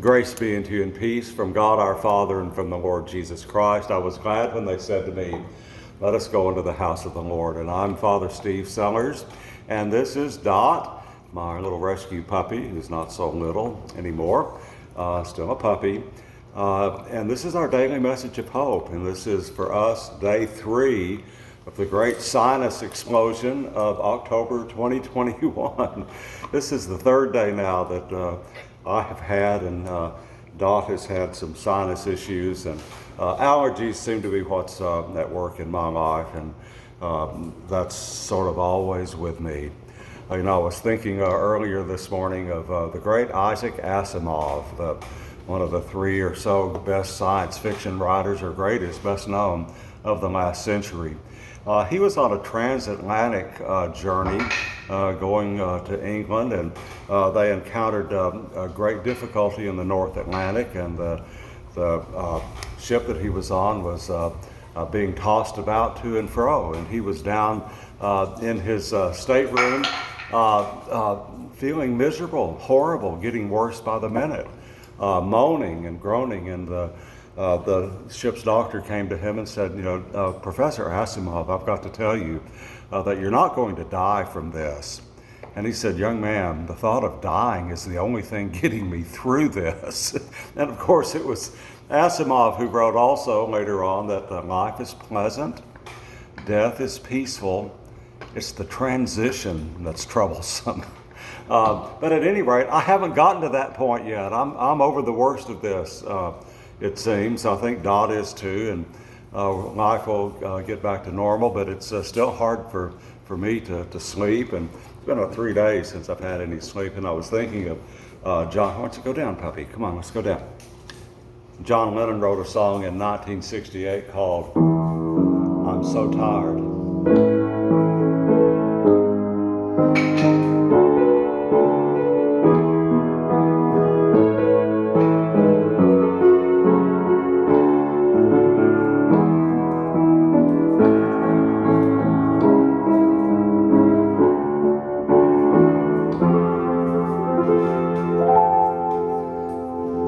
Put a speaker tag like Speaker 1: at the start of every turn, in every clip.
Speaker 1: Grace be unto you and peace from God our Father and from the Lord Jesus Christ. I was glad when they said to me, let us go into the house of the Lord. And I'm Father Steve Sellers, and this is Dot, my little rescue puppy, who's not so little anymore, still a puppy. And this is our daily message of hope, and this is for us day 3 of the great sinus explosion of October 2021. This is the third day now that I have had, and Dot has had some sinus issues, and allergies seem to be what's at work in my life, and that's sort of always with me. I was thinking earlier this morning of the great Isaac Asimov, one of the 3 or so best science fiction writers, or greatest, best known, of the last century. He was on a transatlantic journey going to England, and they encountered a great difficulty in the North Atlantic, and the ship that he was on was being tossed about to and fro, and he was down in his stateroom feeling miserable, horrible, getting worse by the minute, moaning and groaning, and the ship's doctor came to him and said, Professor Asimov, I've got to tell you that you're not going to die from this. And he said, young man, the thought of dying is the only thing getting me through this. And of course, it was Asimov who wrote also later on that life is pleasant, death is peaceful, it's the transition that's troublesome. But at any rate, I haven't gotten to that point yet. I'm over the worst of this. It seems. I think Dot is too, and life will get back to normal, but it's still hard for me to sleep, and it's been 3 days since I've had any sleep, and I was thinking of John. Why don't you go down, puppy? Come on, let's go down. John Lennon wrote a song in 1968 called I'm So Tired.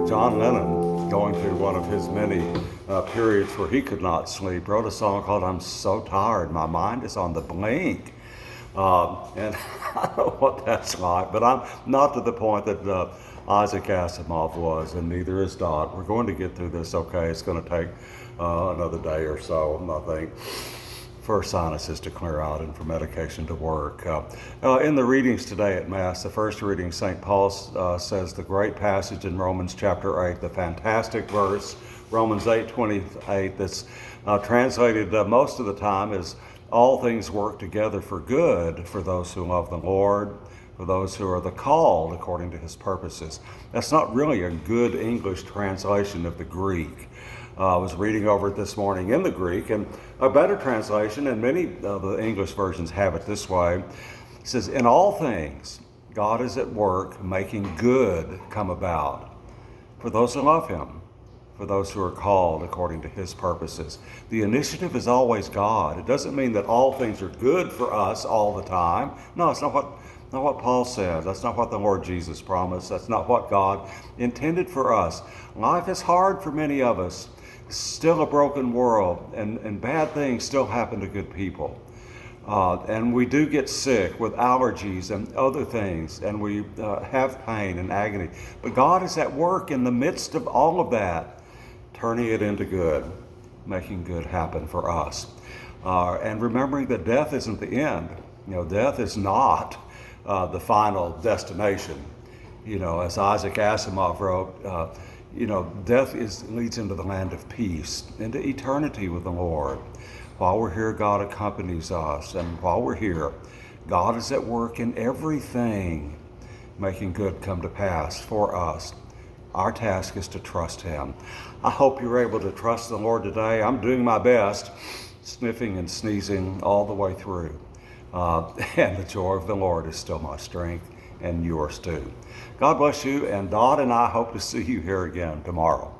Speaker 1: John Lennon, going through one of his many periods where he could not sleep, wrote a song called I'm So Tired, My Mind is on the Blink. And I don't know what that's like, but I'm not to the point that Isaac Asimov was, and neither is Dot. We're going to get through this okay. It's going to take another day or so, I think, for sinuses to clear out and for medication to work. In the readings today at Mass, the first reading, St. Paul says the great passage in Romans chapter 8, the fantastic verse, Romans 8:28, that's translated most of the time as all things work together for good for those who love the Lord, for those who are the called according to his purposes. That's not really a good English translation of the Greek. I was reading over it this morning in the Greek, and a better translation, and many of the English versions have it this way. It says, in all things, God is at work making good come about for those who love him, for those who are called according to his purposes. The initiative is always God. It doesn't mean that all things are good for us all the time. No, it's not what Paul said. That's not what the Lord Jesus promised. That's not what God intended for us. Life is hard for many of us. It's still a broken world, and bad things still happen to good people. And we do get sick with allergies and other things, and we have pain and agony. But God is at work in the midst of all of that, turning it into good, making good happen for us. And remembering that death isn't the end. Death is not the final destination. As Isaac Asimov wrote, death leads into the land of peace, into eternity with the Lord. While we're here, God accompanies us, and while we're here, God is at work in everything, making good come to pass for us. Our task is to trust him. I hope you're able to trust the Lord today. I'm doing my best, sniffing and sneezing all the way through. And the joy of the Lord is still my strength, and yours too. God bless you, and Dot and I hope to see you here again tomorrow.